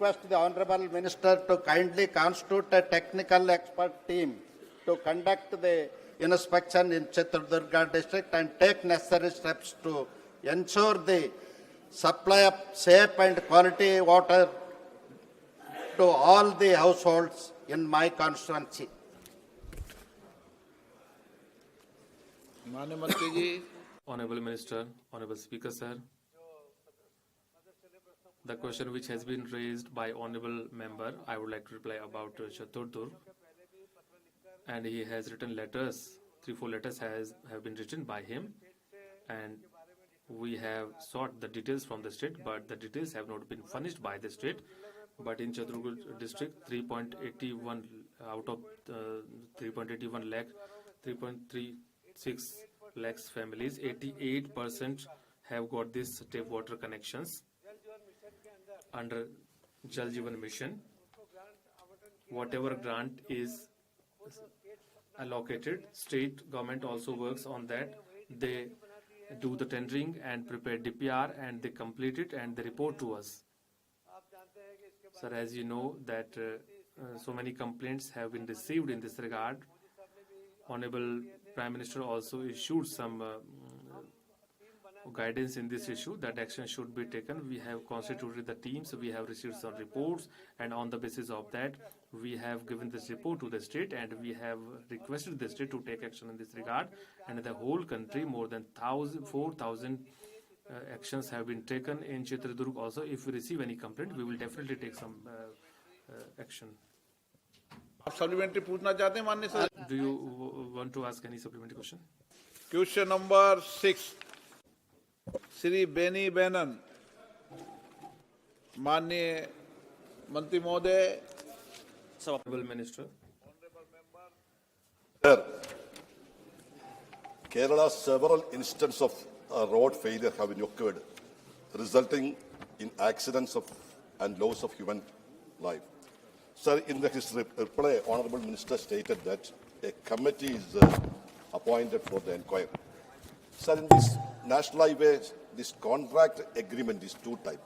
request the Honorable Minister to kindly constitute a technical expert team to conduct the inspection in Chitradurga district and take necessary steps to ensure the supply of safe and quality water to all the households in my constituency. माननीय मंत्री जी, Honorable Minister, Honorable Speaker, sir. The question which has been raised by Honorable Member, I would like to reply about Chaturdur. And he has written letters, 3-4 letters have been written by him. And we have sought the details from the state, but the details have not been furnished by the state. But in Chaturdur district, 3.81 out of 3.81 lakh, 3.36 lakhs families, 88% have got these tap water connections under Jal Jeevan Mission. Whatever grant is allocated, state government also works on that. They do the tendering and prepare DPR and they complete it and they report to us. Sir, as you know that so many complaints have been received in this regard. Honorable Prime Minister also issued some guidance in this issue that action should be taken. We have constituted the teams, we have received some reports, and on the basis of that we have given this report to the state and we have requested the state to take action in this regard. And in the whole country more than 4,000 actions have been taken in Chitradurga also. If we receive any complaint, we will definitely take some action. आप supplementary पूछना चाहते हैं माननीय sir? Do you want to ask any supplementary question? Question number 6 Shri Benny Behanan, माननीय मंत्री महोदय. Honorable Minister. Sir, Kerala's several instances of road failure have been occurred, resulting in accidents and loss of human life. Sir, in his reply, Honorable Minister stated that a committee is appointed for the inquiry. Sir, in this National Highway, this contract agreement is two types.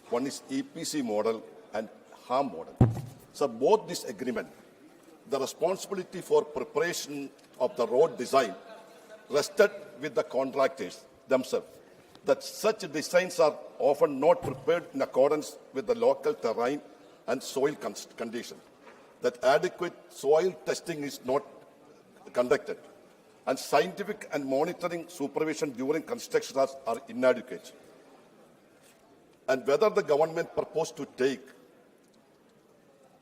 One is EPC model and HAM model. So both this agreement, the responsibility for preparation of the road design rested with the contractors themselves. That such designs are often not prepared in accordance with the local terrain and soil conditions. That adequate soil testing is not conducted. And scientific and monitoring supervision during construction are inadequate. And whether the government proposed to take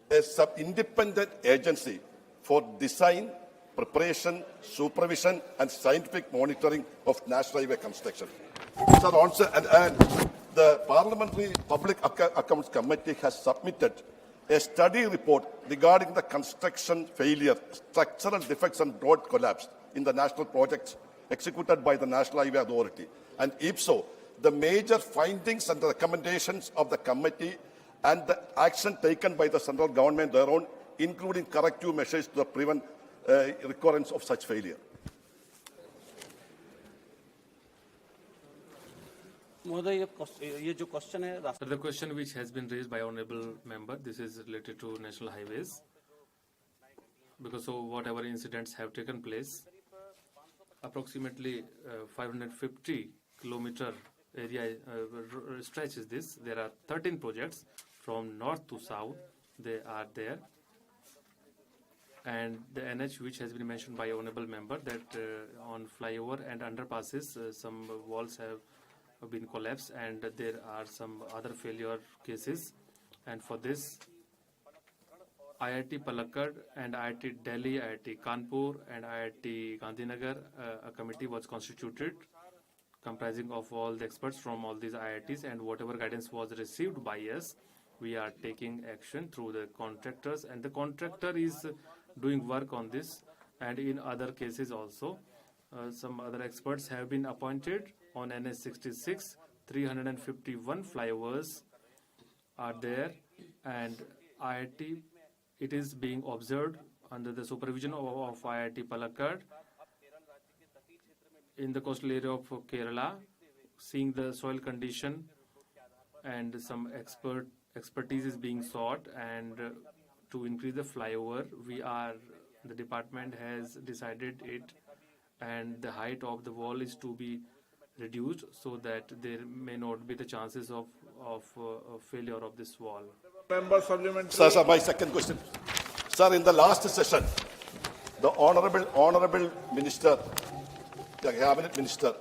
a sub-independent agency for design, preparation, supervision, and scientific monitoring of National Highway construction. Sir, also, and the Parliamentary Public Accounts Committee has submitted a study report regarding the construction failure, structural defects, and road collapse in the national projects executed by the National Highway Authority. And if so, the major findings and the recommendations of the committee and the action taken by the central government thereon, including corrective measures to prevent recurrence of such failure. The question which has been raised by Honorable Member, this is related to national highways. Because of whatever incidents have taken place, approximately 550 kilometer area stretch is this. There are 13 projects from north to south. They are there. And the NH which has been mentioned by Honorable Member that on flyover and underpasses some walls have been collapsed and there are some other failure cases. And for this, IIT Palakkad and IIT Delhi, IIT Kanpur and IIT Gandhinagar, a committee was constituted comprising of all the experts from all these IITs, and whatever guidance was received by us, we are taking action through the contractors, and the contractor is doing work on this. And in other cases also, some other experts have been appointed on NH 66. 351 flyovers are there, and IIT, it is being observed under the supervision of IIT Palakkad in the coastal area of Kerala, seeing the soil condition, and some expertise is being sought, and to increase the flyover, the department has decided it, and the height of the wall is to be reduced so that there may not be the chances of failure of this wall. Member supplementary. Sir, my second question. Sir, in the last session, the honorable minister, the cabinet minister,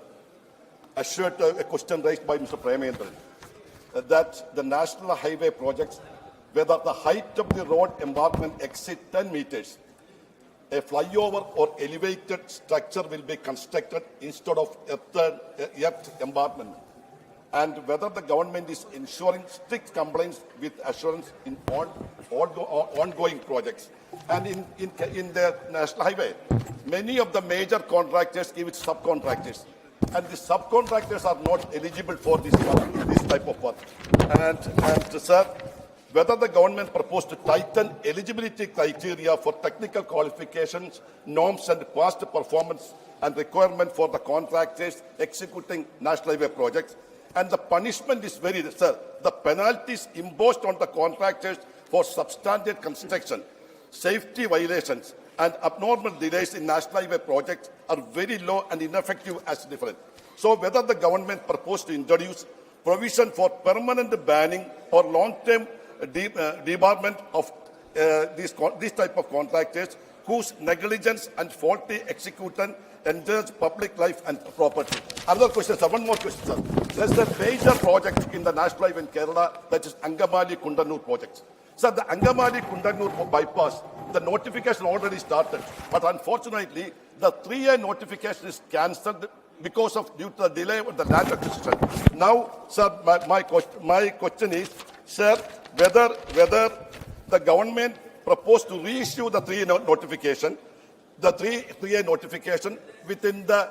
assured a question raised by Mr. Premendran that the national highway projects, whether the height of the road embankment exceeds 10 meters, a flyover or elevated structure will be constructed instead of earth embankment, and whether the government is ensuring strict compliance with assurance in all ongoing projects. And in the national highway, many of the major contractors give it subcontractors, and the subcontractors are not eligible for this type of work. And sir, whether the government proposed to tighten eligibility criteria for technical qualifications, norms and past performance and requirement for the contractors executing national highway projects. And the punishment is the penalties imposed on the contractors for substandard construction, safety violations and abnormal delays in national highway projects are very low and ineffective as different. So whether the government proposed to introduce provision for permanent banning or long-term debarment of these type of contractors whose negligence and faulty execution endangers public life and property. Another question, sir. One more question, sir. There's a major project in the national highway in Kerala, that is Angamali-Kundanur project. Sir, the Angamali-Kundanur bypass, the notification already started, but unfortunately, the 3A notification is cancelled due to the delay of the land acquisition. Now, sir, my question is, sir, whether the government proposed to reissue the 3A notification, the 3A notification within the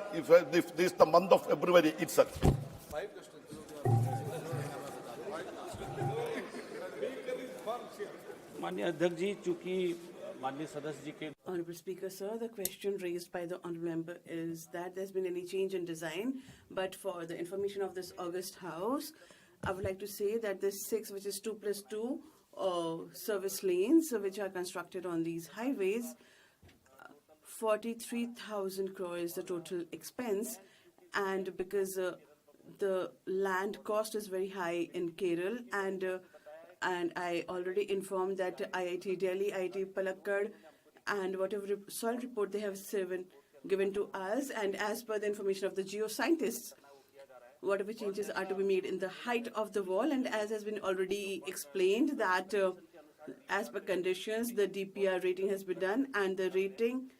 month of February itself. माननीय अध्यक्ष जी, चूंकि माननीय सदस्य जी के Honorable Speaker, sir, the question raised by the honorable member is that there's been any change in design, but for the information of this august house, I would like to say that the 6, which is 2+2 service lanes which are constructed on these highways, 43,000 crore is the total expense, and because the land cost is very high in Kerala, and I already informed that IIT Delhi, IIT Palakkad, and whatever soil report they have given to us, and as per the information of the geoscientists, whatever changes are to be made in the height of the wall, and as has been already explained that as per conditions, the DPR rating has been done, and the rating,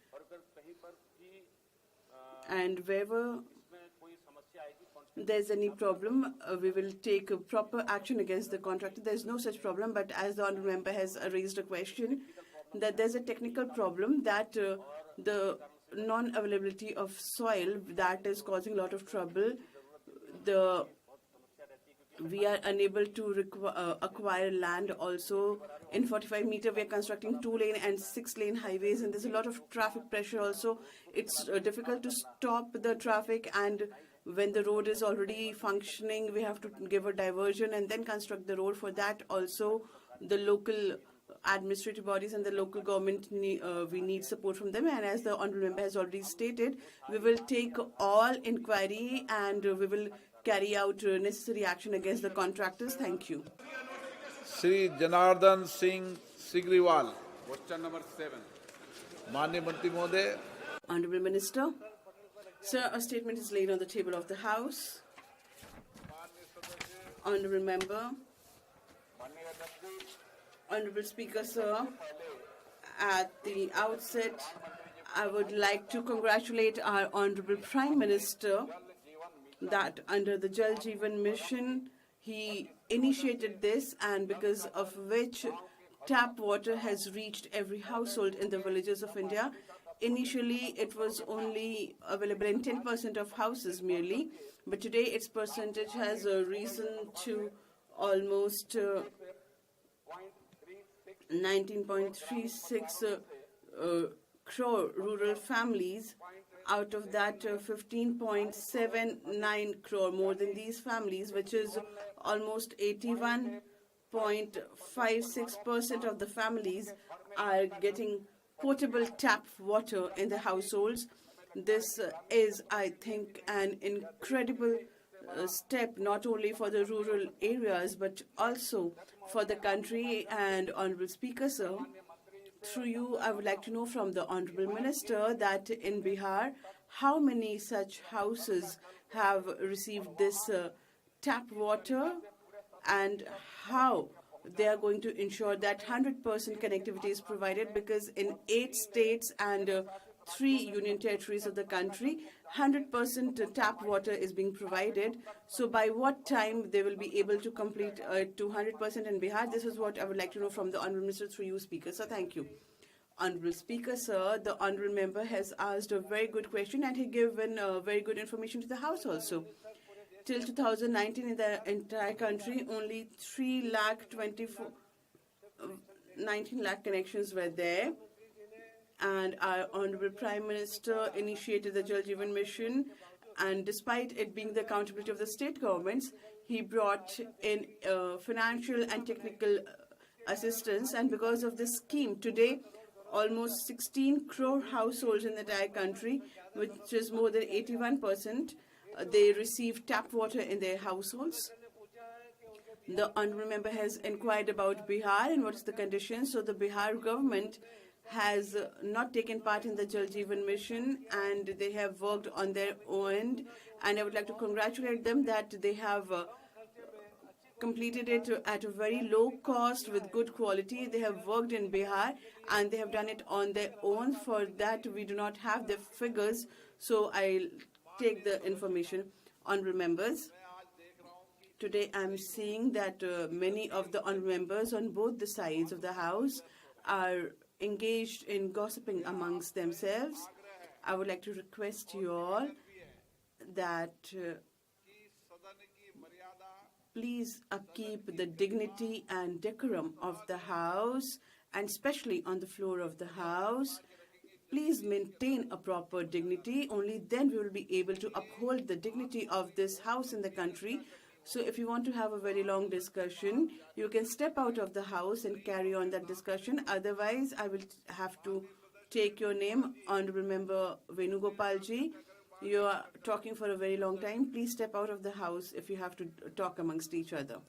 and wherever there's any problem, we will take a proper action against the contractor. There's no such problem, but as the honourable member has raised a question, that there's a technical problem that the non-availability of soil that is causing a lot of trouble. We are unable to acquire land also. In 45 meter, we are constructing 2-lane and 6-lane highways, and there's a lot of traffic pressure also. It's difficult to stop the traffic, and when the road is already functioning, we have to give a diversion and then construct the road. For that also, the local administrative bodies and the local government, we need support from them. And as the honourable member has already stated, we will take all inquiry and we will carry out necessary action against the contractors. Thank you. Shri Janardhan Singh Sigriwal. Question number 7. Manya Mantri Mohoday. Honourable Minister. Sir, a statement is laid on the table of the House. Honourable Member. Honourable Speaker, sir, at the outset, I would like to congratulate our Honourable Prime Minister that under the Jal Jeevan Mission, he initiated this, and because of which tap water has reached every household in the villages of India. Initially, it was only available in 10% of houses merely, but today its percentage has risen to almost 19.36 crore rural families. Out of that, 15.79 crore more than these families, which is almost 81% 0.56% of the families are getting potable tap water in the households. This is, I think, an incredible step not only for the rural areas but also for the country. And Honorable Speaker, sir, through you, I would like to know from the Honorable Minister that in Bihar, how many such houses have received this tap water, and how they are going to ensure that 100% connectivity is provided, because in 8 states and 3 union territories of the country, 100% tap water is being provided. So by what time they will be able to complete to 100% in Bihar? This is what I would like to know from the Honorable Minister through you, Speaker. So thank you. Honorable Speaker, sir, the Honorable Member has asked a very good question, and he given very good information to the House also. Till 2019, in the entire country, only 19 lakh connections were there. And our Honorable Prime Minister initiated the Jal Jeevan Mission, and despite it being the accountability of the state governments, he brought in financial and technical assistance. And because of this scheme, today, almost 16 crore households in the entire country, which is more than 81%, they receive tap water in their households. The Honorable Member has inquired about Bihar and what is the condition. So the Bihar government has not taken part in the Jal Jeevan Mission, and they have worked on their own. And I would like to congratulate them that they have completed it at a very low cost with good quality. They have worked in Bihar and they have done it on their own. For that, we do not have the figures, so I'll take the information. Honorable members, today I'm seeing that many of the honorable members on both the sides of the House are engaged in gossiping amongst themselves. I would like to request you all that please upkeep the dignity and decorum of the House, and especially on the floor of the House. Please maintain a proper dignity. Only then we will be able to uphold the dignity of this House in the country. So if you want to have a very long discussion, you can step out of the House and carry on that discussion. Otherwise, I will have to take your name. Honorable Member Venugopalji, you are talking for a very long time. Please step out of the House if you have to talk amongst each other.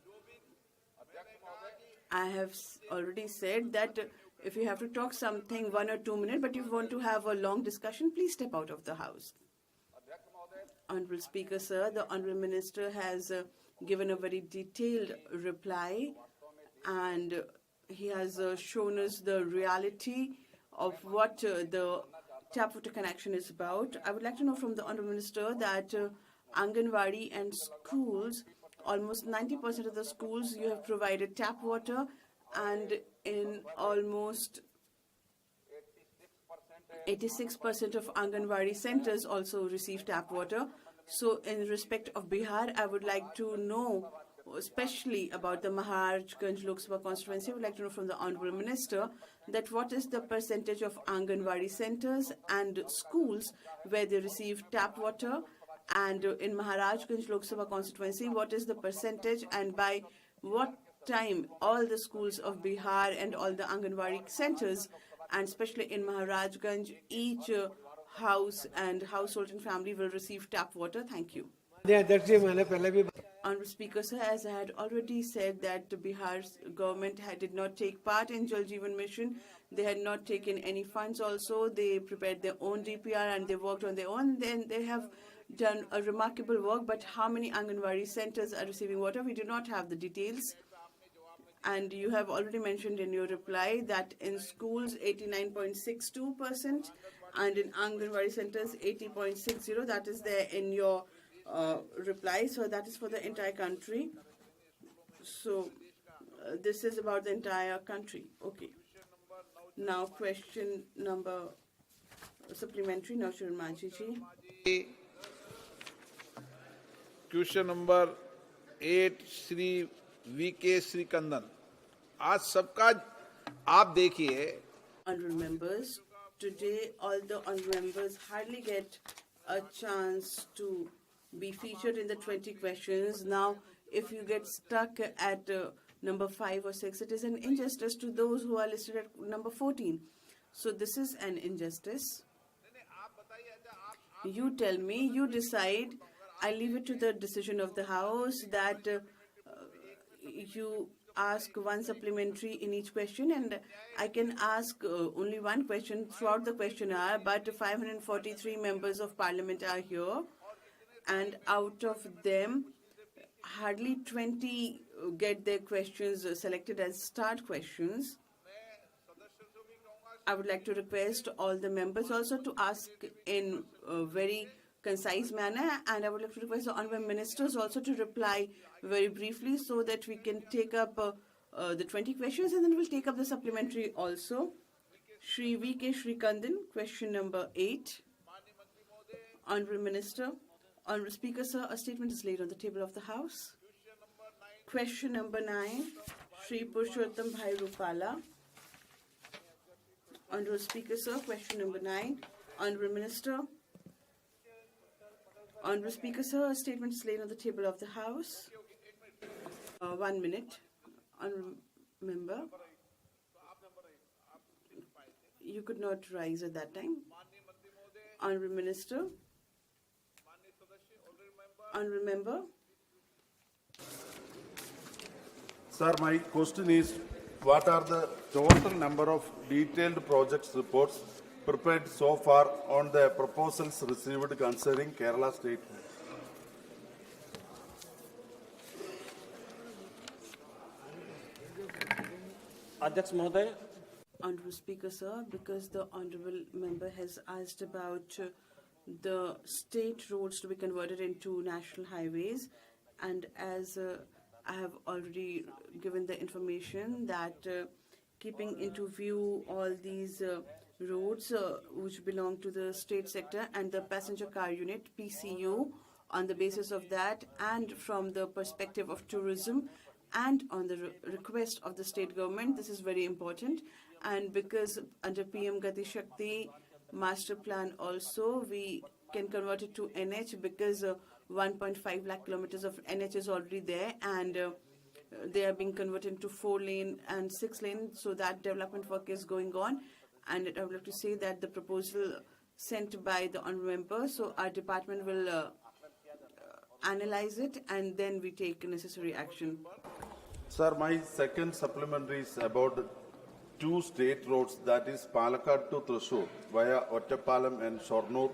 I have already said that if you have to talk something 1 or 2 minutes, but if you want to have a long discussion, please step out of the House. Honorable Speaker, sir, the Honorable Minister has given a very detailed reply, and he has shown us the reality of what the tap water connection is about. I would like to know from the Honorable Minister that Anganwadi and schools, almost 90% of the schools you have provided tap water, and in almost 86% of Anganwadi centers also receive tap water. So in respect of Bihar, I would like to know, especially about the Maharajganj Lok Sabha constituency, I would like to know from the Honorable Minister that what is the percentage of Anganwadi centers and schools where they receive tap water, and in Maharajganj Lok Sabha constituency, what is the percentage, and by what time all the schools of Bihar and all the Anganwadi centers, and especially in Maharajganj, each house and household and family will receive tap water. Thank you. Honorable Speaker, sir, as I had already said that Bihar's government did not take part in Jal Jeevan Mission. They had not taken any funds also. They prepared their own DPR and they worked on their own. Then they have done a remarkable work, but how many Anganwadi centers are receiving water? We do not have the details. And you have already mentioned in your reply that in schools 89.62% and in Anganwadi centers 80.60%. That is there in your reply. So that is for the entire country. So this is about the entire country. Okay. Now question number supplementary, Naushir Manji ji. Question number 8 Shri VK Sreekandan, आज सबका आप देखिए. Honorable members, today all the honorable members hardly get a chance to be featured in the 20 questions. Now, if you get stuck at number 5 or 6. It is an injustice to those who are listed at number 14. So this is an injustice. You tell me, you decide. I leave it to the decision of the House that you ask one supplementary in each question, and I can ask only one question throughout the question hour, but 543 members of Parliament are here, and out of them, hardly 20 get their questions selected as start questions. I would like to request all the members also to ask in a very concise manner, and I would like to request the honorable ministers also to reply very briefly so that we can take up the 20 questions, and then we'll take up the supplementary also. Shri V.K. Srikandan, question number 8. Honorable Minister, Honorable Speaker, sir, a statement is laid on the table of the House. Question number 9, Shri Purushottam Bhai Rupala. Honorable Speaker, sir, question number 9. Honorable Minister. Honorable Speaker, sir, a statement is laid on the table of the House. 1 minute. Honorable Member. You could not rise at that time. Honorable Minister. Honorable Member. Sir, my question is, what are the total number of detailed projects reports prepared so far on the proposals received concerning Kerala State? अध्यक्ष महोदय, Honorable Speaker, sir, because the honorable member has asked about the state roads to be converted into national highways, and as I have already given the information that keeping into view all these roads which belong to the state sector and the passenger car unit PCU, on the basis of that and from the perspective of tourism and on the request of the state government, this is very important. And because under PM Gati Shakti master plan also, we can convert it to NH because 1.5 lakh kilometers of NH is already there, and they are being converted into 4-lane and 6-lane, so that development work is going on. And I would like to say that the proposal sent by the honorable member, so our department will analyze it and then we take necessary action. Sir, my second supplementary is about 2 state roads, that is Palakkad to Thrissur via Ottapalam and Shornur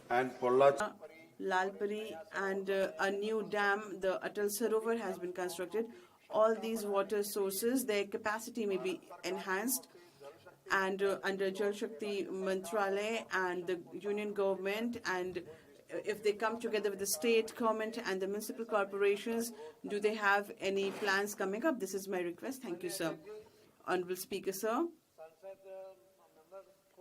and Pollachi. Lalpuri, and a new dam, the Atal Sarovar, has been constructed. All these water sources, their capacity may be enhanced, and under Jal Shakti Mantralaya and the union government, and if they come together with the state government and the municipal corporations, do they have any plans coming up? This is my request. Thank you, sir. Honorable Speaker, sir.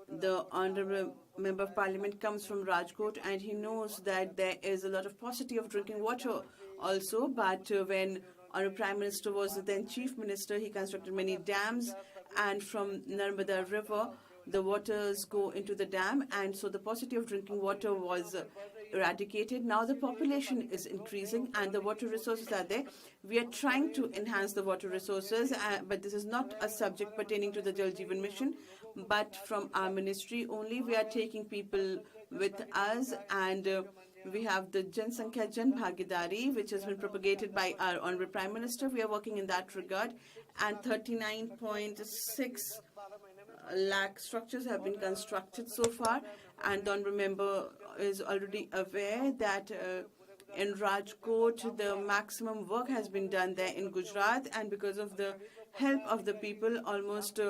The Honorable Member of Parliament comes from Rajkot, and he knows that there is a lot of paucity of drinking water also, but when our Prime Minister was the then Chief Minister, he constructed many dams, and from Narmada River, the waters go into the dam, and so the paucity of drinking water was eradicated. Now the population is increasing and the water resources are there. We are trying to enhance the water resources, but this is not a subject pertaining to the Jal Jeevan Mission, but from our ministry only. We are taking people with us, and we have the Jansankhya Jan Bhagidari, which has been propagated by our Honorable Prime Minister. We are working in that regard, and 39.6 lakh structures have been constructed so far, and the honorable member is already aware that in Rajkot the maximum work has been done there in Gujarat, and because of the help of the people, almost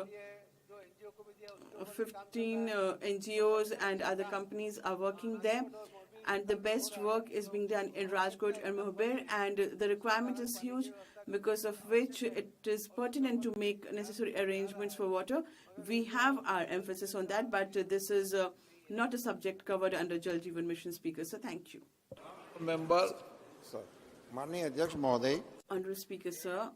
15 NGOs and other companies are working there, and the best work is being done in Rajkot and Mohber, and the requirement is huge, because of which it is pertinent to make necessary arrangements for water. We have our emphasis on that, but this is not a subject covered under Jal Jeevan Mission, Speaker. So thank you. Member. Sir, Maanनीय अध्यक्ष महोदय, Honorable Speaker, sir,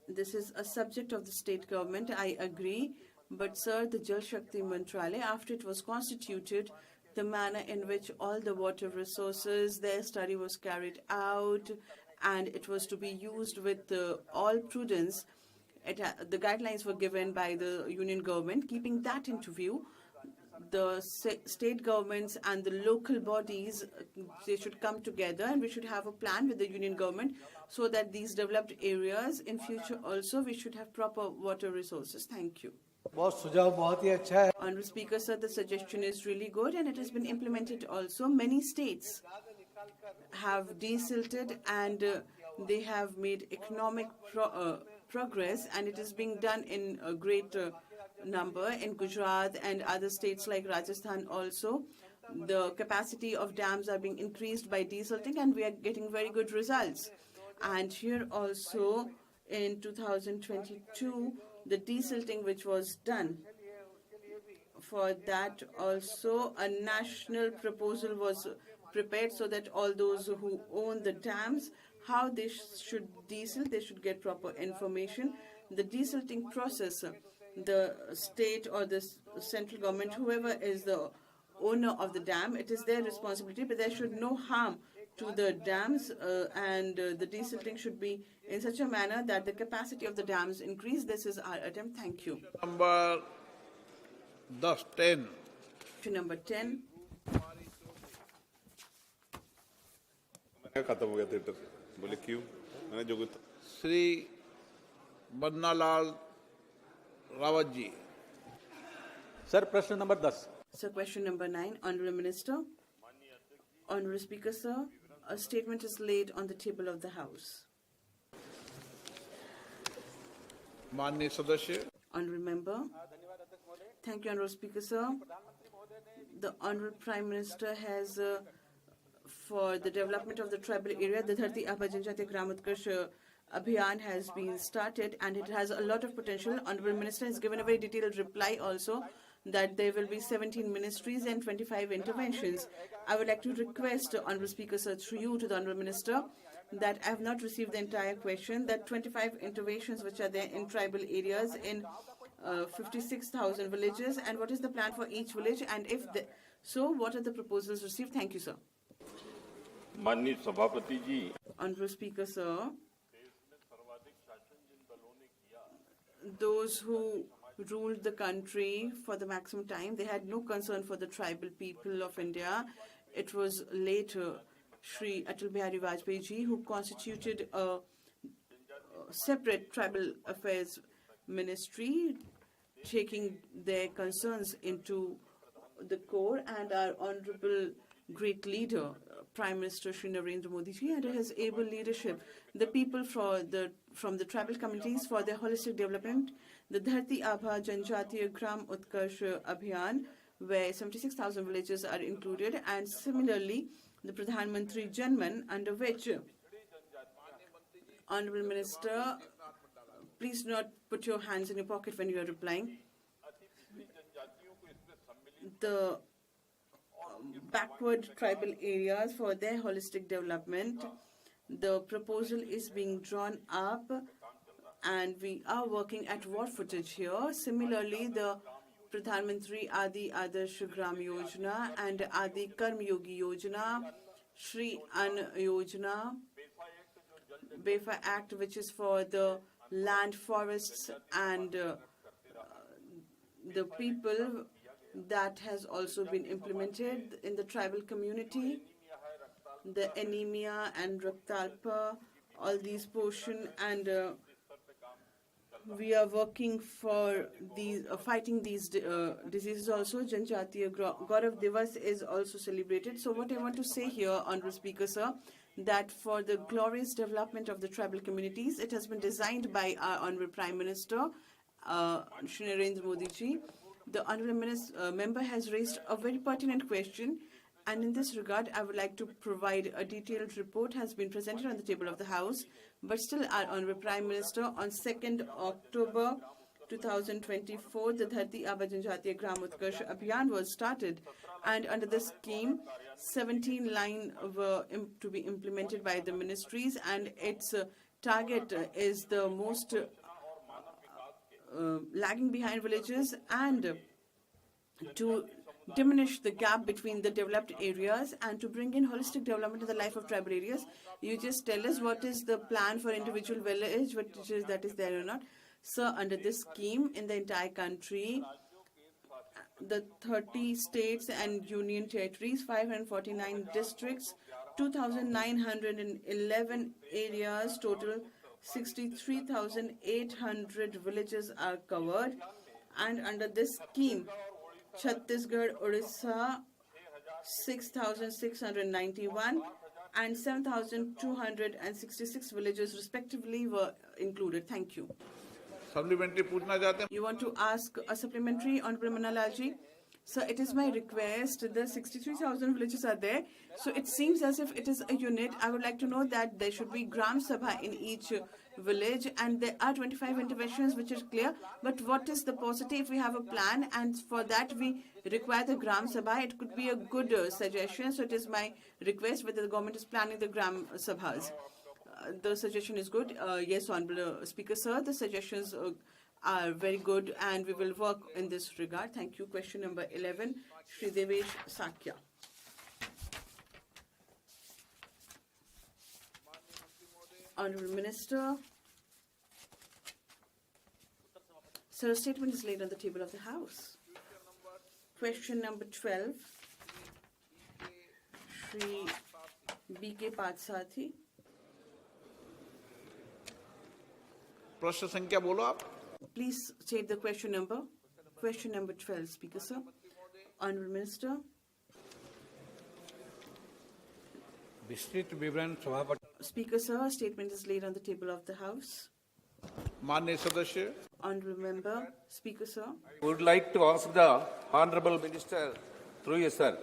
this is a subject of the state government, I agree, but sir, the Jal Shakti Mantralaya, after it was constituted, the manner in which all the water resources, their study was carried out, and it was to be used with all prudence. The guidelines were given by the union government. Keeping that into view, the state governments and the local bodies, they should come together, and we should have a plan with the union government so that these developed areas in future also we should have proper water resources. Thank you. Honorable Speaker, sir, the suggestion is really good and it has been implemented also. Many states have desilted and they have made economic progress, and it is being done in a great number in Gujarat and other states like Rajasthan also. The capacity of dams are being increased by desilting, and we are getting very good results. And here also in 2022, the desilting which was done, for that also a national proposal was prepared so that all those who own the dams, how they should desilt, they should get proper information. The desilting process, the state or the central government, whoever is the owner of the dam, it is their responsibility, but there should no harm to the dams, and the desilting should be in such a manner that the capacity of the dams increase. This is our attempt. Thank you. Number 10. Question number 10. खत्म हो गया theatre बोले क्यों मैंने जो Sri Bannalal Rawat ji. Sir प्रश्न number 10 So question number 9, Honorable Minister. Honorable Speaker, sir, a statement is laid on the table of the House. माननीय सदस्य, Honorable Member. Thank you, Honorable Speaker, sir. The Honorable Prime Minister has, for the development of the tribal area, the Dharti Aaba Janjatiya Gram Utkarsh Abhiyan has been started, and it has a lot of potential. Honorable Minister has given a very detailed reply also that there will be 17 ministries and 25 interventions. I would like to request, Honorable Speaker, sir, through you to the Honorable Minister, that I have not received the entire question, that 25 interventions which are there in tribal areas in 56,000 villages, and what is the plan for each village, and if so, what are the proposals received? Thank you, sir. माननीय सभापति जी Honorable Speaker, sir, those who ruled the country for the maximum time, they had no concern for the tribal people of India. It was later Shri Atal Bihari Vajpayee ji who constituted a separate tribal affairs ministry, taking their concerns into the core, and our honorable great leader, Prime Minister Shri Narendra Modi ji, under his able leadership, the people from the tribal communities for their holistic development, the Dharti Aaba Janjatiya Gram Utkarsh Abhiyan, where 76,000 villages are included, and similarly the Parliamentary Janman, under which, Honorable Minister, please do not put your hands in your pocket when you are replying. The backward tribal areas for their holistic development, the proposal is being drawn up, and we are working at war footage here. Similarly, the Parliamentary Adi Adarsh Gram Yojana and Adi Karm Yogi Yojana, Shri An Yojana, BEFA Act, which is for the land, forests, and the people, that has also been implemented in the tribal community. The anemia and Raktalpa, all these portion, and we are working for these, fighting these diseases also. Janjatiya Gaurav Divas is also celebrated. So what I want to say here, Honorable Speaker, sir, that for the glorious development of the tribal communities, it has been designed by our Honorable Prime Minister, Shri Narendra Modi ji. The Honorable Member has raised a very pertinent question, and in this regard, I would like to provide a detailed report has been presented on the table of the House, but still our Honorable Prime Minister on 2nd October 2024, the Dharti Aaba Janjatiya Gram Utkarsh Abhiyan was started, and under this scheme, 17 lines were to be implemented by the ministries, and its target is the most lagging behind villages, and to diminish the gap between the developed areas and to bring in holistic development in the life of tribal areas. You just tell us what is the plan for individual village, that is there or not. So under this scheme in the entire country, the 30 states and union territories, 549 districts, 2,911 areas, total 63,800 villages are covered. And under this scheme, Chhattisgarh, Odisha, 6,691 and 7,266 villages respectively were included. Thank you. Supplementary पूछना चाहते हैं You want to ask a supplementary, Honorable Manalaji? So it is my request, the 63,000 villages are there. So it seems as if it is a unit. I would like to know that there should be Gram Sabha in each village and there are 25 interventions which is clear. But what is the paucity if we have a plan and for that we require the Gram Sabha? It could be a good suggestion. So it is my request whether the government is planning the Gram Sabhas. The suggestion is good. Yes, Honorable Speaker, sir, the suggestions are very good and we will work in this regard. Thank you. Question number 11, Shri Devesh Sakya. Honorable Minister, sir, a statement is laid on the table of the House. Question number 12, Shri B.K. Patsati. प्रश्न संख्या बोलो आप Please state the question number. Question number 12, Speaker, sir. Honorable Minister. विस्तृत विवरण सभापति Speaker, sir, a statement is laid on the table of the House. माननीय सदस्य Honorable Member. Speaker, sir. I would like to ask the Honorable Minister through you, sir.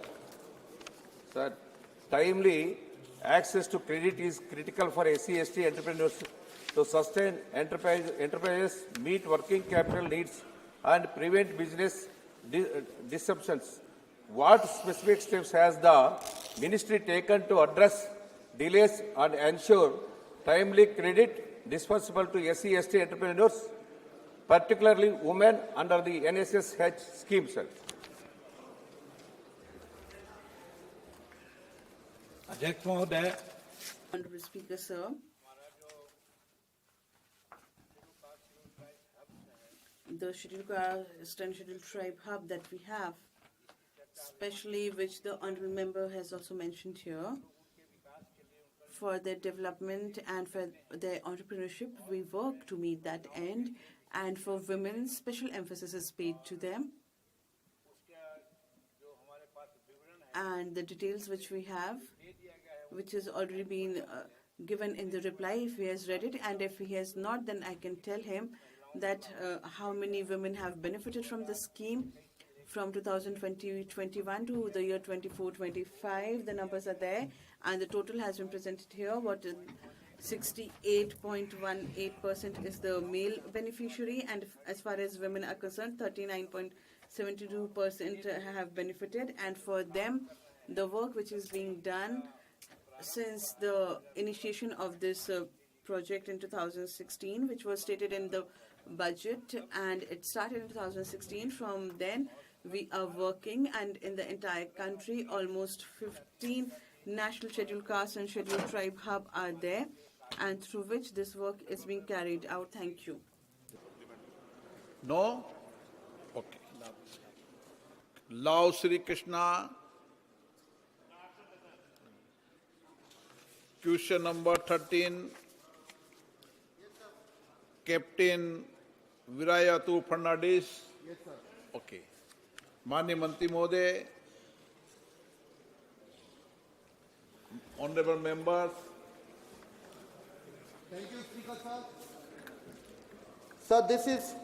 Sir, timely access to credit is critical for SC/ST entrepreneurs to sustain enterprises, meet working capital needs, and prevent business disruptions. What specific steps has the Ministry taken to address delays and ensure timely credit disbursable to SC/ST entrepreneurs, particularly women under the NSSH scheme, sir? अध्यक्ष महोदय, Honorable Speaker, sir. The scheduled caste and scheduled tribe hub that we have, especially which the honorable member has also mentioned here, for their development and for their entrepreneurship, we work to meet that end. And for women, special emphasis is paid to them. And the details which we have, which has already been given in the reply, if he has read it, and if he has not, then I can tell him that how many women have benefited from the scheme from 2020-21 to the year 24-25. The numbers are there, and the total has been presented here. 68.18% is the male beneficiary, and as far as women are concerned, 39.72% have benefited. And for them, the work which is being done since the initiation of this project in 2016, which was stated in the budget, and it started in 2016. From then, we are working, and in the entire country, almost 15 national scheduled caste and scheduled tribe hub are there, and through which this work is being carried out. Thank you. No? Okay. Lao Sri Krishna. Question number 13. Captain Virayatu Fernandez. Yes, sir. Okay. माननीय मंत्री महोदय, honorable members. Thank you, Speaker, sir. Sir, this is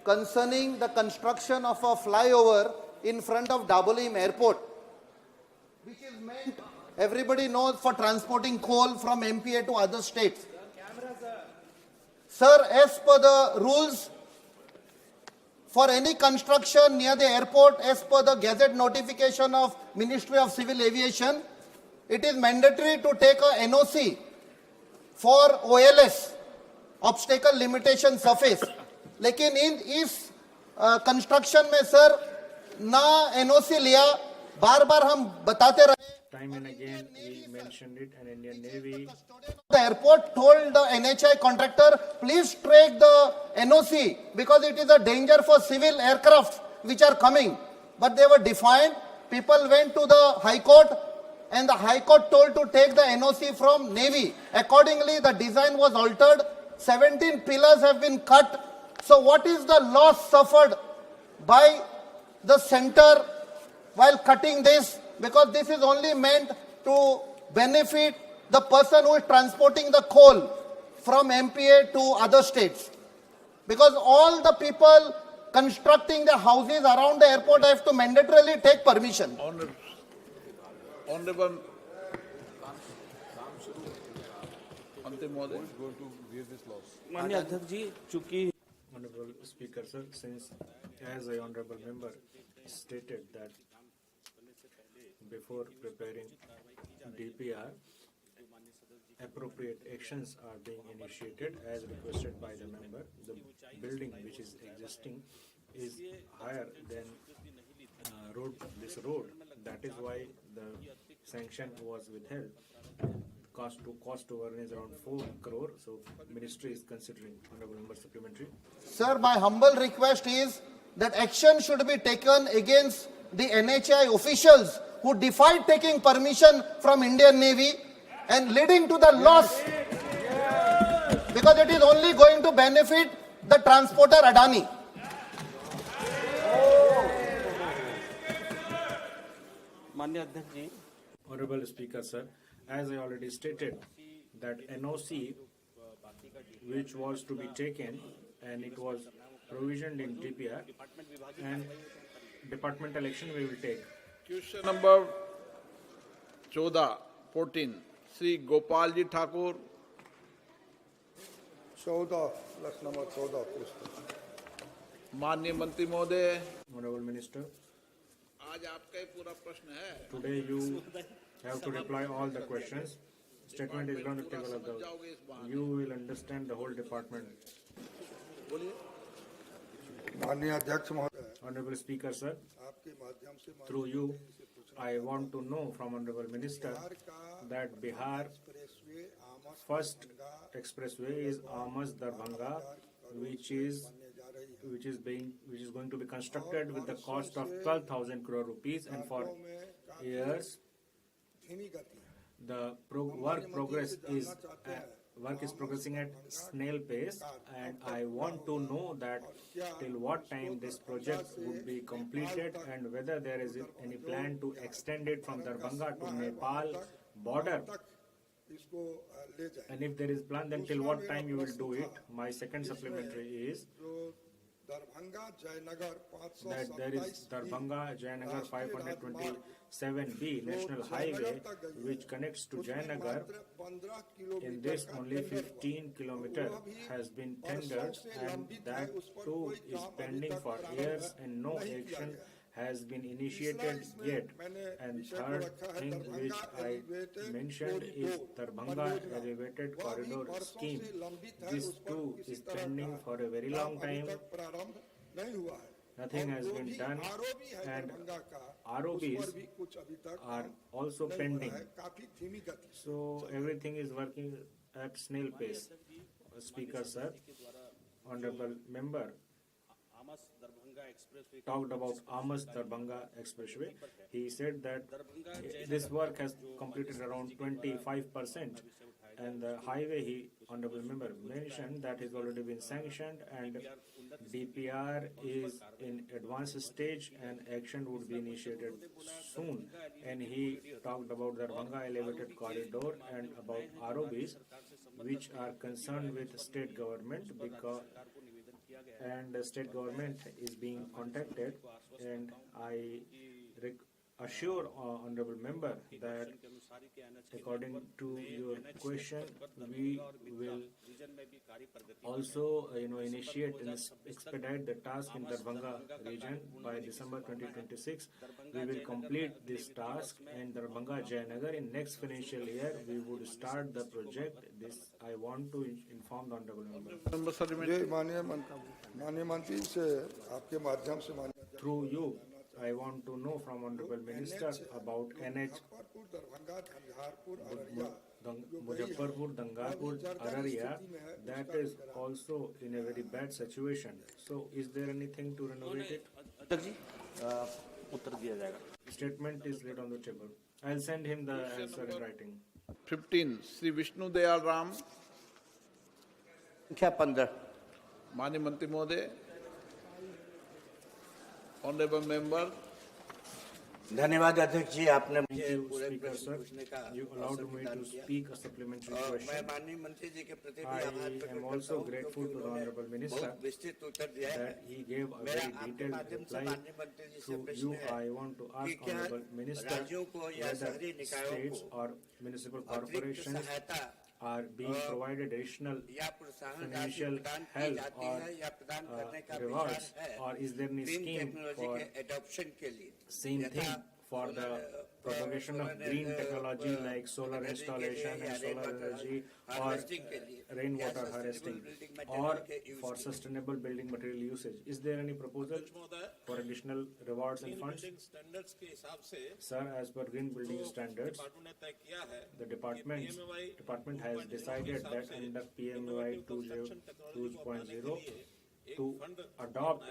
concerning the construction of a flyover in front of Dabolim Airport, which is meant, everybody knows, for transporting coal from MPA to other states. Sir, as per the rules, for any construction near the airport, as per the Gazette notification of Ministry of Civil Aviation, it is mandatory to take a NOC for OLS, obstacle limitation surface. लेकिन इन इस construction में sir ना NOC लिया, बार बार हम बताते रहे. Time and again we mentioned it, and Indian Navy The airport told the NHI contractor, please take the NOC because it is a danger for civil aircraft which are coming. But they were defiant. People went to the High Court and the High Court told to take the NOC from Navy. Accordingly, the design was altered. 17 pillars have been cut. So what is the loss suffered by the center while cutting this? Because this is only meant to benefit the person who is transporting the coal from MPA to other states. Because all the people constructing the houses around the airport have to mandatorily take permission. Honorable अंतिम महोदय माननीय अध्यक्ष जी, चूंकि Honorable Speaker, sir, since as a honorable member stated that before preparing DPR, appropriate actions are being initiated as requested by the member. The building which is existing is higher than this road. That is why the sanction was withheld. Cost to earn is around 4 crore. So ministry is considering. Honorable member supplementary. Sir, my humble request is that action should be taken against the NHI officials who defied taking permission from Indian Navy and leading to the loss, because it is only going to benefit the transporter Adani. माननीय अध्यक्ष जी, Honorable Speaker, sir, as I already stated that NOC which was to be taken and it was provisioned in DPR and departmental action we will take. Question number 14 Shri Gopal ji Thakur 14 माननीय मंत्री महोदय, Honorable Minister, आज आपका ही पूरा प्रश्न है. today you have to reply all the questions. Statement is on the table of the. You will understand the whole department. माननीय अध्यक्ष महोदय, Honorable Speaker, sir, आपके माध्यम से through you, I want to know from Honorable Minister that Bihar expressway Amas first expressway is Amas Darbhanga, which is going to be constructed with the cost of 12,000 crore rupees, and for years धीमी गति है. the work is progressing at snail pace, and I want to know that till what time this project would be completed and whether there is any plan to extend it from Darbhanga to Nepal border, इसको ले जाए. and if there is plan then till what time you will do it. My second supplementary is जो Darbhanga Jaynagar that there is Darbhanga Jayanagar 527B National Highway which connects to Jayanagar. 15 kilometre In this only 15 kilometer has been tendered, and that too is pending for years and no action has been initiated yet. And third thing which I mentioned is Darbhanga elevated corridor scheme. This too is pending for a very long time. प्रारंभ नहीं हुआ है. Nothing has been done, and Darbhanga का ROBs भी कुछ अभी तक are also pending. काफी धीमी गति. So everything is working at snail pace. Speaker, sir, honorable member talked about Amas Darbhanga Expressway. He said that this work has completed around 25%, and the highway, honorable member mentioned that has already been sanctioned and DPR is in advanced stage and action would be initiated soon. And he talked about the Darbhanga elevated corridor and about ROBs which are concerned with state government, and the state government is being contacted, and I assure honorable member that according to your question we will also initiate and expedite the task in Darbhanga region by December 2026. We will complete this task, and Darbhanga Jayanagar in next financial year we would start the project. This I want to inform the honorable member. माननीय मंत्री से आपके माध्यम से माननीय Through you, I want to know from Honorable Minister about NH Muzaffarpur Darbhanga Jhanjharpur Araria Muzaffarpur, Dangarpur, Araria, that is also in a very bad situation. So, is there anything to renovate it? अध्यक्ष जी उत्तर दिया जाएगा. Statement is laid on the table. I'll send him the answer in writing. 15 Shri Vishnu Dayal Ram संख्या 15. माननीय मंत्री महोदय, honourable member, धन्यवाद अध्यक्ष जी, आपने Thank मुझे you, पूरे Speaker, प्रश्न sir. पूछने का You allowed me to speak a supplementary मैं question. माननीय मंत्री जी के प्रति भी I आभार प्रकट am करता also हूं grateful क्योंकि to the उन्होंने Honorable Minister बहुत विस्तृत उत्तर दिया है. that he gave a मेरा very आपके detailed माध्यम से reply. माननीय मंत्री जी से Through प्रश्न you, है I want to कि ask क्या Honorable Minister राज्यों को या whether शहरी निकायों states को or municipal अतिरिक्त corporations सहायता are being provided additional या प्रोत्साहन राशि financial प्रदान की help जाती or है या प्रदान करने का विचार rewards, है or is there any green scheme technology for के एडॉप्शन के लिए. same thing for the propagation of green technology like solar installation and solar energy or rainwater harvesting or for sustainable building material usage? Is there any proposal for additional rewards and funds? Sir, as per green building standards, the department has decided that under PMY 2.0 to adopt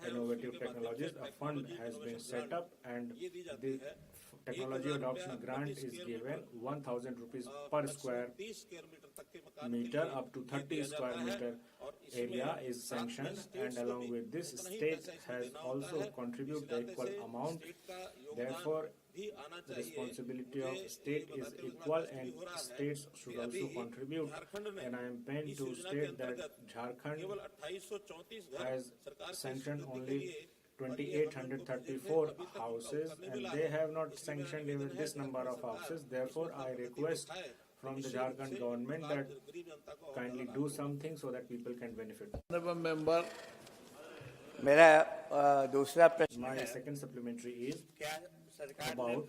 innovative technologies, a fund has been set up and the technology adoption grant is given 1,000 rupees per square meter up to 30 square meter area is sanctioned, and along with this state has also contributed the equal amount. Therefore, the responsibility of state is equal and states should also contribute, and I am pained to state that Jharkhand has sanctioned only 2,834 houses and they have not sanctioned even this number of houses. Therefore, I request from the Jharkhand government that kindly do something so that people can benefit. Honourable member, मेरा दूसरा प्रश्न My है second supplementary is क्या सरकार ने about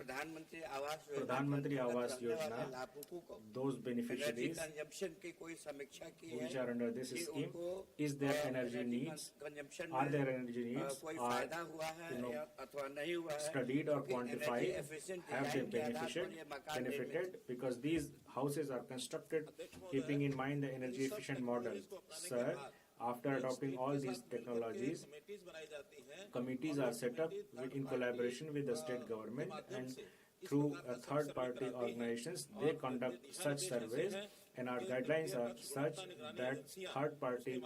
प्रधानमंत्री आवास योजना, लाभुकों को those एनर्जी beneficiaries कंजम्पशन की कोई समीक्षा की है which are under this कि scheme, उनको is there energy needs, consumption are there में energy needs, कोई are फायदा हुआ है या अथवा नहीं हुआ है. studied or क्योंकि quantified, energy efficient have they design के आधार पर ये मकान benefited because these houses are constructed keeping in mind the energy efficient model. Sir, after adopting all these technologies, committees are set up in collaboration with the state government, and through third-party organizations, they conduct such surveys, and our guidelines are such that third-party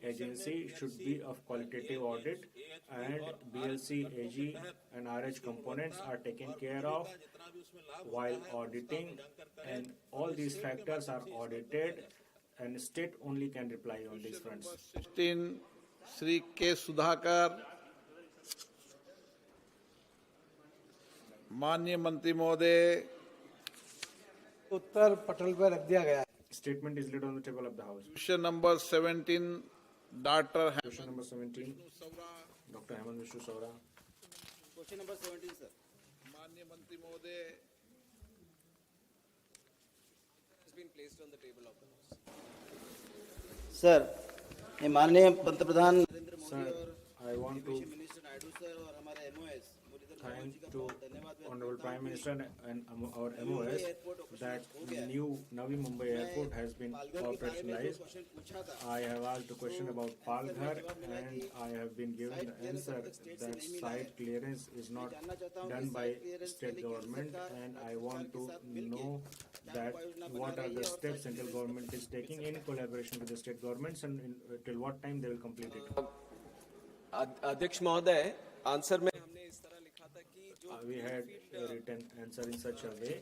agency should be of qualitative audit, and BLC, AG, and RH components are taken care of while auditing, and all these factors are audited, and state only can reply on these fronts. 16 Shri के सुधाकर, माननीय मंत्री महोदय, उत्तर पटल पर रख दिया गया है. Statement is laid on the table of the House. Question number 17 doctor Question number 17, Dr. Hemant Vishnu Saura. Question number 17, sir. माननीय मंत्री महोदय, सर, ये माननीय पंतप्रधान नरेंद्र मोदी Sir, और I want to minister Naidu sir और हमारे MOS thank to Honorable Prime Minister and our MOS that new Navi Mumbai Airport has been operationalized. I have asked a question about Palghar and I have been given the answer that site clearance is not done by state government, and I want to know that what are the steps central government is taking in collaboration with the state governments, and till what time they will complete it. अध्यक्ष महोदय, answer में We had a written answer in such a way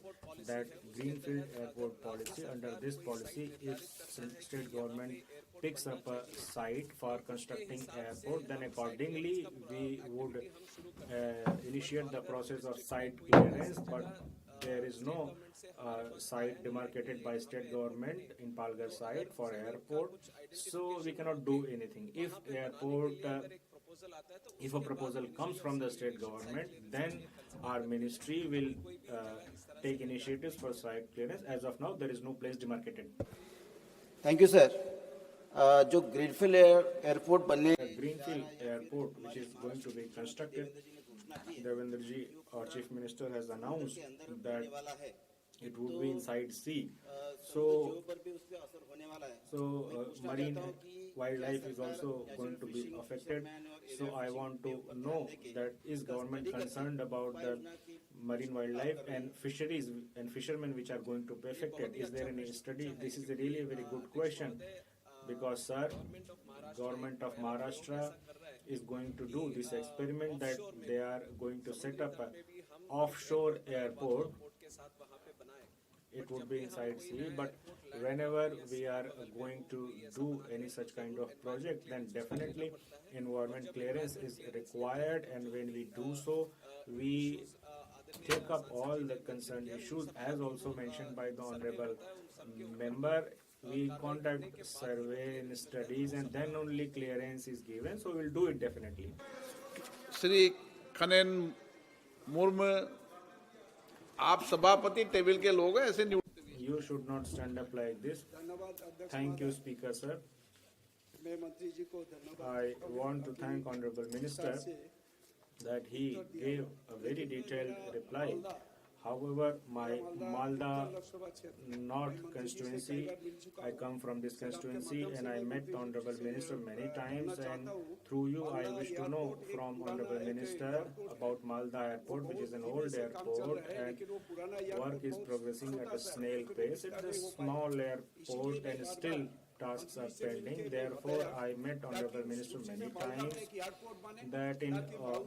that Greenfield Airport policy, under this policy, if state government picks up a site for constructing airport, then accordingly we would initiate the process of site clearance, but there is no site demarcated by state government in Palghar site for airport, so we cannot do anything. If a proposal comes from the state government, then our ministry will take initiatives for site clearance. As of now, there is no place demarcated. Thank you sir. जो greenfield airport बनने The Greenfield Airport, which is going to be constructed, Devendra ji, our Chief Minister, has announced that it would be inside sea. So marine wildlife is also going to be affected. So I want to know that is government concerned about the marine wildlife and fisheries and fishermen which are going to be affected? Is there any study? This is a really a very good question because, sir, government of Maharashtra is going to do this experiment that they are going to set up an offshore airport. It would be inside sea, but whenever we are going to do any such kind of project, then definitely environment clearance is required, and when we do so, we take up all the concerned issues as also mentioned by the honorable member. We conduct survey and studies and then only clearance is given, so we'll do it definitely. Shri Khagen Murmu, आप सभापति table के लोग हैं, ऐसे You should not stand up like this. Thank you, Speaker, sir. मैं मंत्री जी को धन्यवाद I want to thank Honorable Minister that he gave a very detailed reply. However, my Malda North constituency, I come from this constituency and I met the Honorable Minister many times, and through you I wish to know from Honorable Minister about Malda Airport, which is an old airport and work is progressing at a snail pace. It's a small airport and still tasks are pending. Therefore, I met Honorable Minister many times that in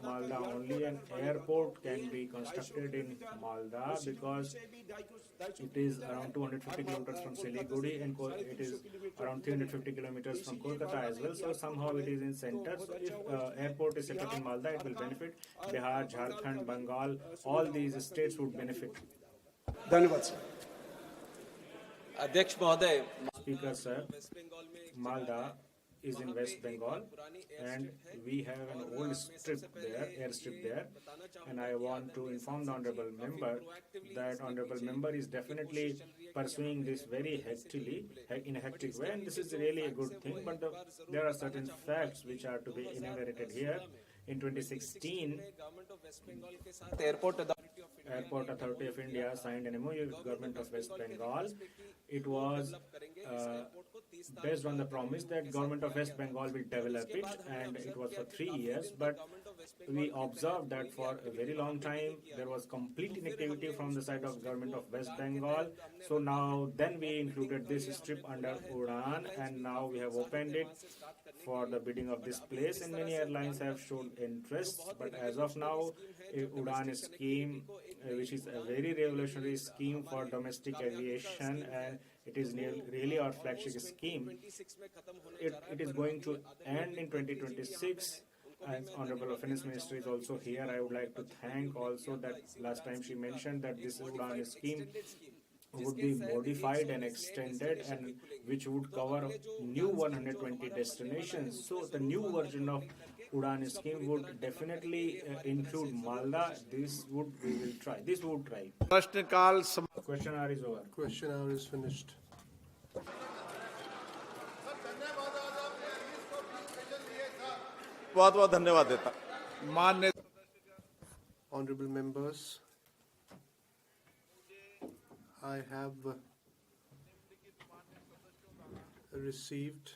Malda only an airport can be constructed in Malda because it is around 250 kilometers from Siliguri and it is around 350 kilometers from Kolkata as well. So somehow it is in center. So if airport is set up in Malda, it will benefit Bihar, Jharkhand, Bengal. All these states would benefit. धन्यवाद sir. Aध्यक्ष Mahoday. Speaker sir, Malda is in West Bengal and we have an old strip there, airstrip there, and I want to inform the honorable member that honorable member is definitely pursuing this very hectically, in a hectic way, and this is really a good thing, but there are certain facts which are to be enumerated here. In 2016, Airport Authority of India signed an MOU with Government of West Bengal. It was based on the promise that Government of West Bengal will develop it, and it was for 3 years, but we observed that for a very long time there was complete inactivity from the side of Government of West Bengal. So now then we included this strip under Udan, and now we have opened it for the bidding of this place, and many airlines have shown interest, but as of now Udan scheme, which is a very revolutionary scheme for domestic aviation, and it is really our flagship scheme. It is going to end in 2026. And Honorable Finance Minister is also here. I would like to thank also that last time she mentioned that this Udan scheme would be modified and extended, and which would cover new 120 destinations. So the new version of Udan scheme would definitely include Malda. We will try. This would try. Question hour is over. Question hour is finished. बहुत बहुत धन्यवाद देता माननीय Honorable members, I have received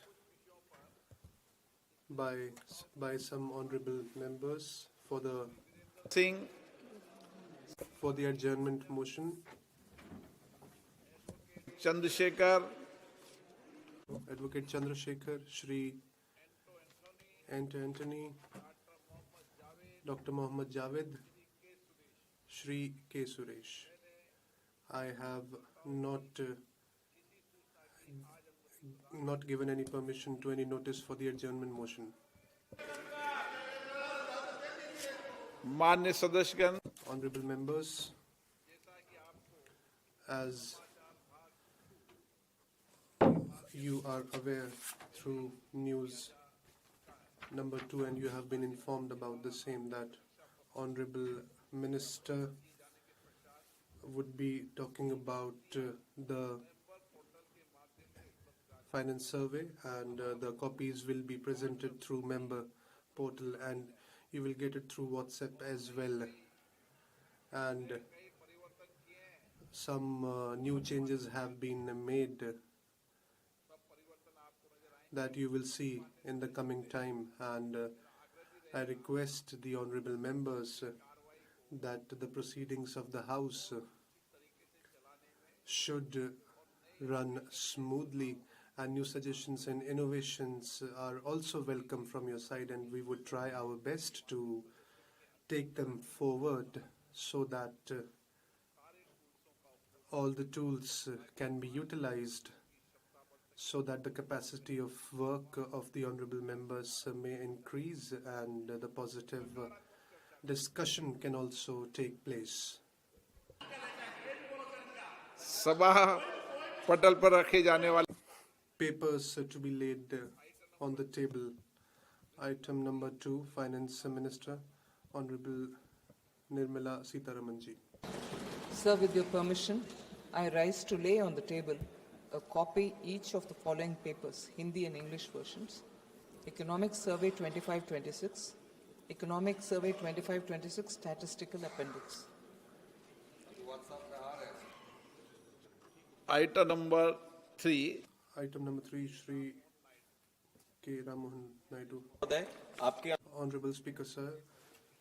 by some honorable members for Singh the adjournment motion. Chandrashekhar Advocate Chandrasekhar, Shri Anthony, Dr. Mohammad Javed, Shri K. Suresh. I have not given any permission to any notice for the adjournment motion. माननीय सदस्यगण, Honorable members, as you are aware through news number 2, and you have been informed about the same, that Honorable Minister would be talking about the finance survey, and the copies will be presented through member portal, and You will get it through WhatsApp as well. And some new changes have been made that you will see in the coming time. And I request the honorable members that the proceedings of the House should run smoothly, and new suggestions and innovations are also welcome from your side, and we would try our best to take them forward so that all the tools can be utilized, so that the capacity of work of the honorable members may increase and the positive discussion can also take place. सभा पटल पर रखे जाने वाले Papers to be laid on the table. Item number 2, Finance Minister, Honorable Nirmala Sitharaman ji. Sir, with your permission, I rise to lay on the table a copy each of the following papers, Hindi and English versions. Economic Survey 25-26, Economic Survey 25-26, Statistical Appendix. item number 3 Item number 3, Shri K. Ramohan Naidu. Honorable Speaker, sir,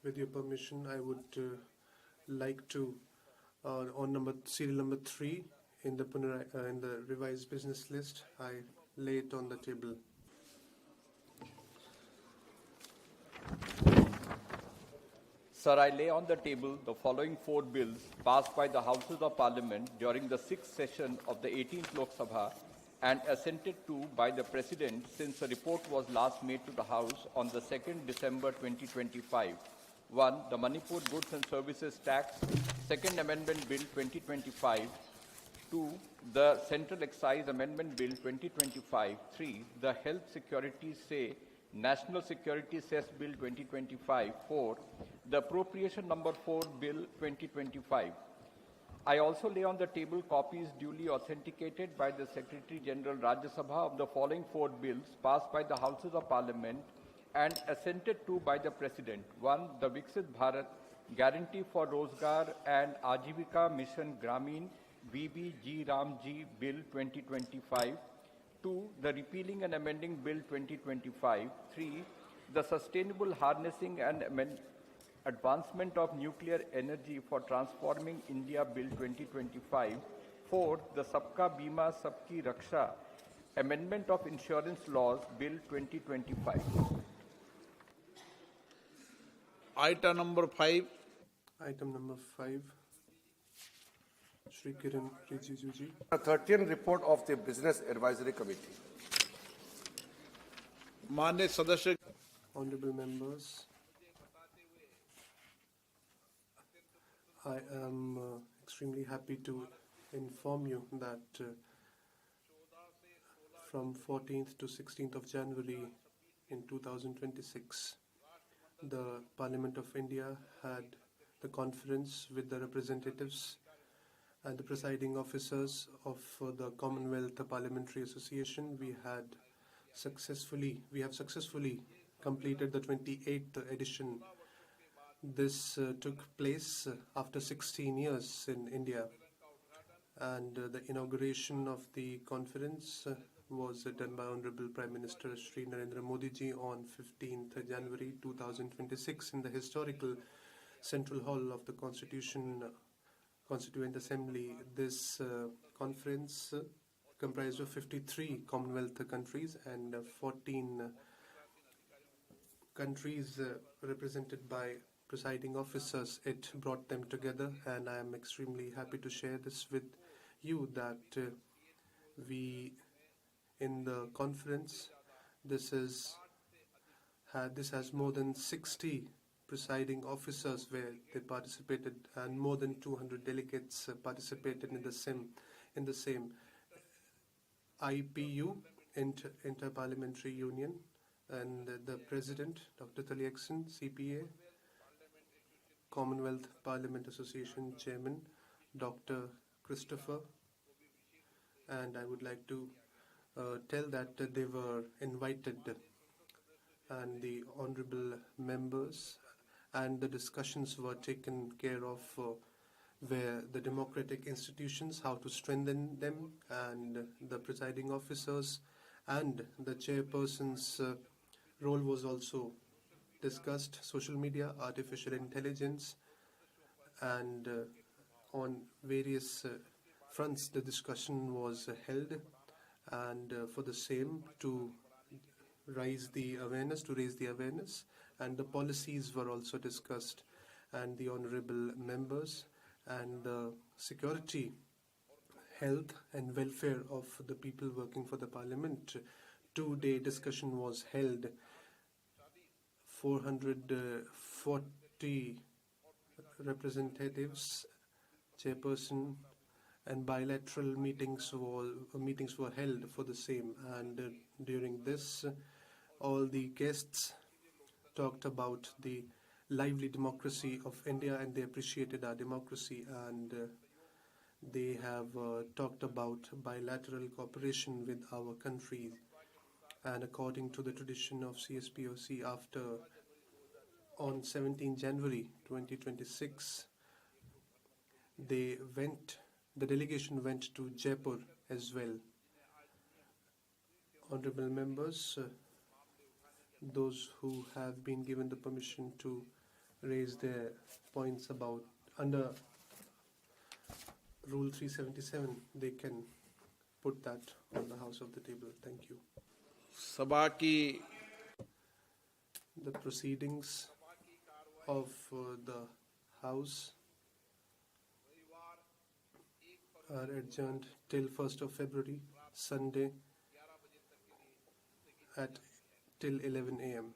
with your permission, I would like to, on serial number 3 in the revised business list, I lay it on the table. Sir, I lay on the table the following 4 bills passed by the Houses of Parliament during the 6th session of the 18th Lok Sabha and assented to by the President since a report was last made to the House on the 2nd December 2025. 1. The Manipur Goods and Services Tax, Second Amendment Bill 2025. 2. The Central Excise Amendment Bill 2025. 3. The Health Security Say National Security Cess Bill 2025. 4. The Appropriation Number 4 Bill 2025. I also lay on the table copies duly authenticated by the Secretary General Rajya Sabha of the following 4 bills passed by the Houses of Parliament and assented to by the President. 1. The Viksit Bharat Guarantee for Rozgar and Ajivika Mission Gramin VBG Ramji Bill 2025. 2. The Repealing and Amending Bill 2025. 3. The Sustainable Harnessing and Advancement of Nuclear Energy for Transforming India Bill 2025. 4. The Sabka Bima Sabki Raksha Amendment of Insurance Laws Bill 2025. item number 5 Item number 5, Shri Kiran Rijiju ji. The 13th report of the Business Advisory Committee. माननीय सदस्य Honorable members, I am extremely happy to inform you that from 14th to 16th of January in 2026, the Parliament of India had the conference with the representatives and the presiding officers of the Commonwealth Parliamentary Association. We have successfully completed the 28th edition. This took place after 16 years in India, and the inauguration of the conference was done by Honorable Prime Minister Shri Narendra Modi ji on 15th January 2026 in the historical Central Hall of the Constituent Assembly. This conference comprised of 53 Commonwealth countries and 14 countries represented by presiding officers. It brought them together, and I am extremely happy to share this with you that we in the conference, this has more than 60 presiding officers where they participated, and more than 200 delegates participated in the same IPU, Inter-Parliamentary Union, and the President, Dr. Taliakson, CPA, Commonwealth Parliament Association Chairman, Dr. Christopher, and I would like to tell that they were invited, and the honorable members and the discussions were taken care of where the democratic institutions, how to strengthen them, and the presiding officers and the chairperson's role was also discussed. Social media, artificial intelligence, and on various fronts the discussion was held, and for the same to raise the awareness, and the policies were also discussed, and the honorable members and the security, health and welfare of the people working for the parliament. Two-day discussion was held. 440 representatives, chairperson, and bilateral meetings were held for the same. And during this, all the guests talked about the lively democracy of India, and they appreciated our democracy, and they have talked about bilateral cooperation with our country. And according to the tradition of CSPOC, on 17 January 2026, the delegation went to Jaipur as well. Honorable members, those who have been given the permission to raise their points about under Rule 377, they can put that on the house of the table. Thank you. सभा की The proceedings of the House are adjourned till 1st of February, Sunday, till 11 a.m.